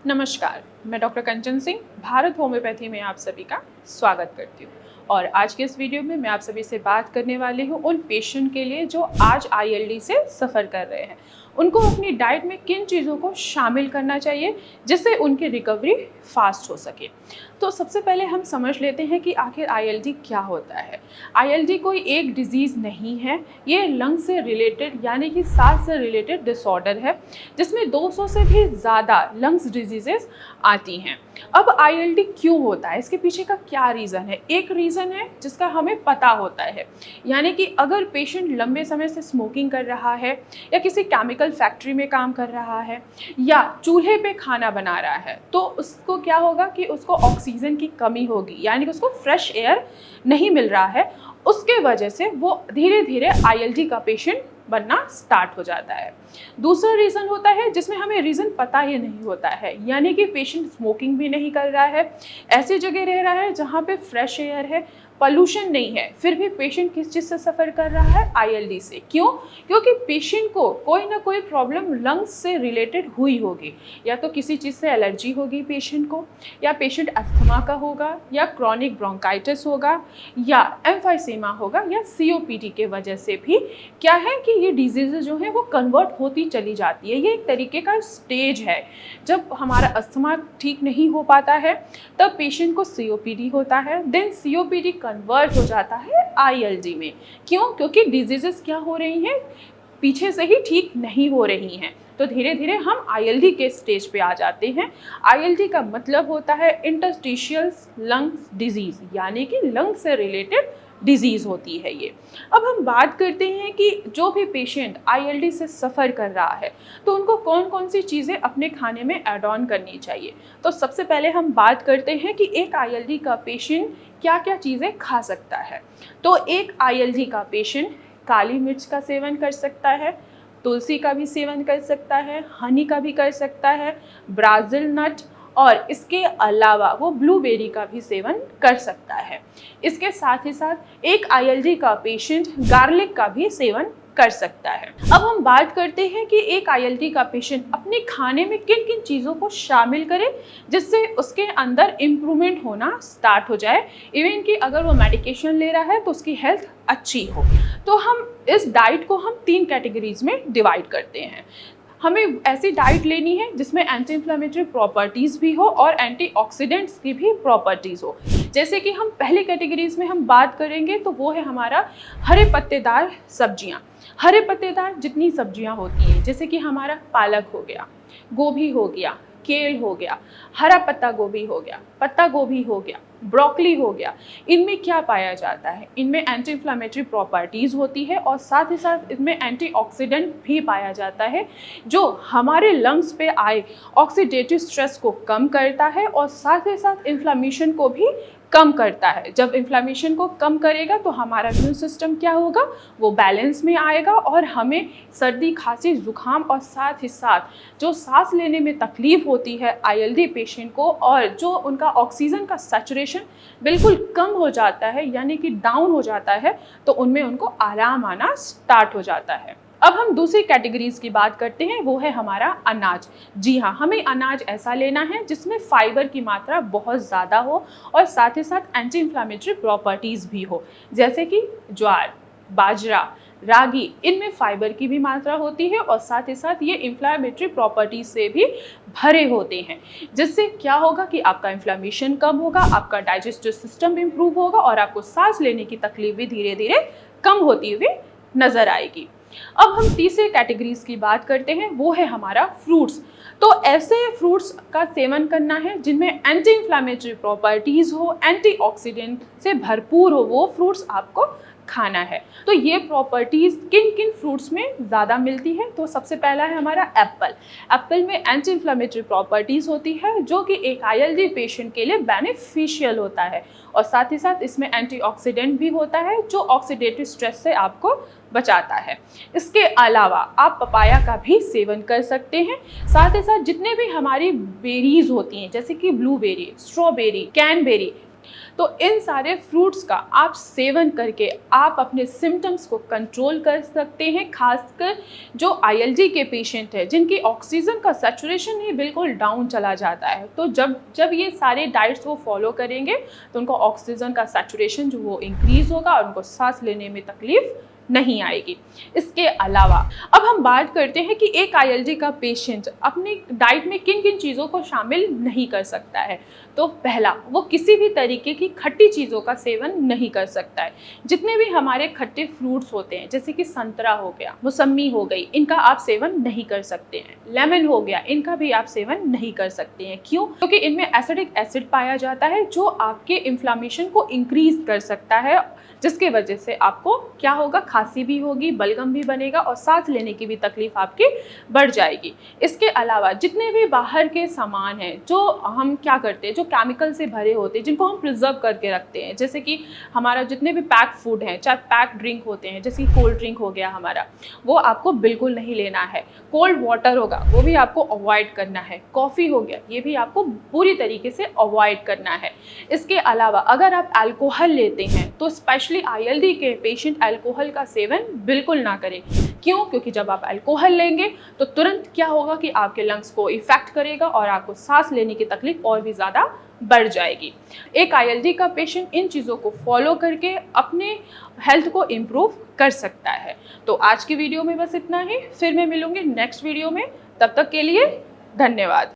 नमस्कार, मैं डॉक्टर कंचन सिंह भारत होम्योपैथी में आप सभी का स्वागत करती हूँ। और आज के इस वीडियो में मैं आप सभी से बात करने वाली हूँ उन पेशेंट के लिए जो आज आईएलडी से सफ़र कर रहे हैं। उनको अपनी डाइट में किन चीज़ों को शामिल करना चाहिए जिससे उनकी रिकवरी फास्ट हो सके। तो सबसे पहले हम समझ लेते हैं कि आखिर आईएलडी क्या होता है। आईएलडी कोई एक डिजीज़ नहीं है, ये लंग से रिलेटेड यानी कि सांस से रिलेटेड डिसऑर्डर है जिसमें 200 से भी ज़्यादा लंग्स डिजीजेस आती हैं। अब आईएलडी क्यों होता है, इसके पीछे का क्या रीज़न है? एक रीज़न है जिसका हमें पता होता है, यानी कि अगर पेशेंट लंबे समय से स्मोकिंग कर रहा है या किसी केमिकल फैक्ट्री में काम कर रहा है या चूल्हे पे खाना बना रहा है तो उसको क्या होगा कि उसको ऑक्सीजन की कमी होगी, यानी कि उसको फ्रेश एयर नहीं मिल रहा है। उसके वजह से वो धीरे धीरे आईएलडी का पेशेंट बनना स्टार्ट हो जाता है। दूसरा रीज़न होता है जिसमें हमें रीज़न पता ही नहीं होता है, यानी कि पेशेंट स्मोकिंग भी नहीं कर रहा है, ऐसी जगह रह रहा है जहाँ पे फ्रेश एयर है, पॉल्यूशन नहीं है, फिर भी पेशेंट किस चीज़ से सफ़र कर रहा है? आईएलडी से। क्यों? क्योंकि पेशेंट को कोई ना कोई प्रॉब्लम लंग्स से रिलेटेड हुई होगी, या तो किसी चीज़ से एलर्जी होगी पेशेंट को, या पेशेंट अस्थमा का होगा, या क्रॉनिक ब्रोंकाइटिस होगा, या एम्फाइसेमा होगा, या सीओपीडी के वजह से भी क्या है कि ये डिजीज़ जो है वो कन्वर्ट होती चली जाती है। ये एक तरीके का स्टेज है। जब हमारा अस्थमा ठीक नहीं हो पाता है तब पेशेंट को सीओपीडी होता है, देन सीओपीडी कन्वर्ट हो जाता है आईएलडी में। क्यों? क्योंकि डिजीजेस क्या हो रही हैं, पीछे से ही ठीक नहीं हो रही हैं, तो धीरे धीरे हम आईएलडी के स्टेज पे आ जाते हैं। आईएलडी का मतलब होता है इंटरस्टिशियल लंग डिजीज़, यानी कि लंग से रिलेटेड डिजीज़ होती है ये। अब हम बात करते हैं कि जो भी पेशेंट आईएलडी से सफ़र कर रहा है तो उनको कौन कौन सी चीज़ें अपने खाने में ऐड ऑन करनी चाहिए। तो सबसे पहले हम बात करते हैं कि एक आईएलडी का पेशेंट क्या क्या चीज़ें खा सकता है। तो एक आईएलडी का पेशेंट काली मिर्च का सेवन कर सकता है, तुलसी का भी सेवन कर सकता है, हनी का भी कर सकता है, ब्राज़िल नट, और इसके अलावा वो ब्लूबेरी का भी सेवन कर सकता है। इसके साथ ही साथ एक आईएलडी का पेशेंट गार्लिक का भी सेवन कर सकता है। अब हम बात करते हैं कि एक आईएलडी का पेशेंट अपने खाने में किन किन चीज़ों को शामिल करे जिससे उसके अंदर इम्प्रूवमेंट होना स्टार्ट हो जाए, इवन कि अगर वो मेडिकेशन ले रहा है तो उसकी हेल्थ अच्छी हो। तो हम इस डाइट को हम 3 कैटेगरीज में डिवाइड करते हैं। हमें ऐसी डाइट लेनी है जिसमें एंटी इन्फ्लेमेटरी प्रॉपर्टीज़ भी हो और एंटीऑक्सीडेंट्स की भी प्रॉपर्टीज़ हो। जैसे कि हम पहली कैटेगरीज में हम बात करेंगे तो वो है हमारा हरे पत्तेदार सब्जियां। हरे पत्तेदार जितनी सब्जियां होती हैं, जैसे कि हमारा पालक हो गया, गोभी हो गया, केल हो गया, हरा पत्ता गोभी हो गया, पत्ता गोभी हो गया, ब्रोकली हो गया, इनमें क्या पाया जाता है? इनमें एंटी इन्फ्लेमेटरी प्रॉपर्टीज़ होती है और साथ ही साथ इनमें एंटीऑक्सीडेंट भी पाया जाता है जो हमारे लंग्स पे आए ऑक्सीडेटिव स्ट्रेस को कम करता है और साथ ही साथ इन्फ्लेमेशन को भी कम करता है। जब इन्फ्लेमेशन को कम करेगा तो हमारा इम्यून सिस्टम क्या होगा, वो बैलेंस में आएगा और हमें सर्दी, खांसी, जुकाम और साथ ही साथ जो सांस लेने में तकलीफ होती है आईएलडी पेशेंट को और जो उनका ऑक्सीजन का सैचुरेशन बिल्कुल कम हो जाता है, यानी कि डाउन हो जाता है, तो उनमें उनको आराम आना स्टार्ट हो जाता है। अब हम दूसरी कैटेगरीज की बात करते हैं, वो है हमारा अनाज। जी हाँ, हमें अनाज ऐसा लेना है जिसमें फाइबर की मात्रा बहुत ज़्यादा हो और साथ ही साथ एंटी इन्फ्लेमेटरी प्रॉपर्टीज़ भी हो, जैसे कि ज्वार, बाजरा, रागी, इनमें फाइबर की भी मात्रा होती है और साथ ही साथ ये इन्फ्लेमेटरी प्रॉपर्टीज से भी भरे होते हैं, जिससे क्या होगा कि आपका इन्फ्लेमेशन कम होगा, आपका डाइजेस्टिव सिस्टम इम्प्रूव होगा और आपको सांस लेने की तकलीफ भी धीरे धीरे कम होती हुई नज़र आएगी। अब हम तीसरे कैटेगरीज की बात करते हैं, वो है हमारा फ्रूट्स। तो ऐसे फ्रूट्स का सेवन करना है जिनमें एंटी इन्फ्लेमेटरी प्रॉपर्टीज़ हो, एंटीऑक्सीडेंट से भरपूर हो, वो फ्रूट्स आपको खाना है। तो ये प्रॉपर्टीज़ किन किन फ्रूट्स में ज़्यादा मिलती है? तो सबसे पहला है हमारा एप्पल। एप्पल में एंटी इन्फ्लेमेटरी प्रॉपर्टीज़ होती है जो कि एक आईएलडी पेशेंट के लिए बेनिफिशियल होता है और साथ ही साथ इसमें एंटीऑक्सीडेंट भी होता है जो ऑक्सीडेटिव स्ट्रेस से आपको बचाता है। इसके अलावा आप पपाया का भी सेवन कर सकते हैं। साथ ही साथ जितने भी हमारी बेरीज होती हैं, जैसे कि ब्लूबेरी, स्ट्रॉबेरी, कैनबेरी, तो इन सारे फ्रूट्स का आप सेवन करके आप अपने सिम्टम्स को कंट्रोल कर सकते हैं, खासकर जो आईएलडी के पेशेंट हैं जिनकी ऑक्सीजन का सैचुरेशन ही बिल्कुल डाउन चला जाता है। तो जब जब ये सारे डाइट्स वो फॉलो करेंगे तो उनको ऑक्सीजन का सैचुरेशन जो वो इंक्रीज़ होगा और उनको सांस लेने में तकलीफ नहीं आएगी। इसके अलावा अब हम बात करते हैं कि एक आईएलडी का पेशेंट अपनी डाइट में किन किन चीज़ों को शामिल नहीं कर सकता है। तो पहला, वो किसी भी तरीके की खट्टी चीज़ों का सेवन नहीं कर सकता है। जितने भी हमारे खट्टे फ्रूट्स होते हैं जैसे कि संतरा हो गया, मौसम्मी हो गई, इनका आप सेवन नहीं कर सकते हैं। लेमन हो गया, इनका भी आप सेवन नहीं कर सकते हैं। क्यों? क्योंकि इनमें एसिडिक एसिड पाया जाता है जो आपके इन्फ्लामेशन को इंक्रीज कर सकता है, जिसके वजह से आपको क्या होगा, खांसी भी होगी, बलगम भी बनेगा और सांस लेने की भी तकलीफ आपकी बढ़ जाएगी। इसके अलावा जितने भी बाहर के सामान हैं जो हम क्या करते हैं, जो केमिकल से भरे होते हैं, जिनको हम प्रिजर्व करके रखते हैं, जैसे कि हमारा जितने भी पैक फूड हैं, चाहे पैक ड्रिंक होते हैं, जैसे कोल्ड ड्रिंक हो गया हमारा, वो आपको बिल्कुल नहीं लेना है। कोल्ड वाटर होगा वो भी आपको अवॉइड करना है। कॉफ़ी हो गया, ये भी आपको पूरी तरीके से अवॉइड करना है। इसके अलावा अगर आप अल्कोहल लेते हैं तो स्पेशली आईएलडी के पेशेंट अल्कोहल का सेवन बिल्कुल ना करें। क्यों? क्योंकि जब आप अल्कोहल लेंगे तो तुरंत क्या होगा कि आपके लंग्स को इफेक्ट करेगा और आपको सांस लेने की तकलीफ और भी ज़्यादा बढ़ जाएगी। एक आईएलडी का पेशेंट इन चीज़ों को फॉलो करके अपने हेल्थ को इम्प्रूव कर सकता है। तो आज की वीडियो में बस इतना ही, फिर मैं मिलूंगी नेक्स्ट वीडियो में। तब तक के लिए धन्यवाद।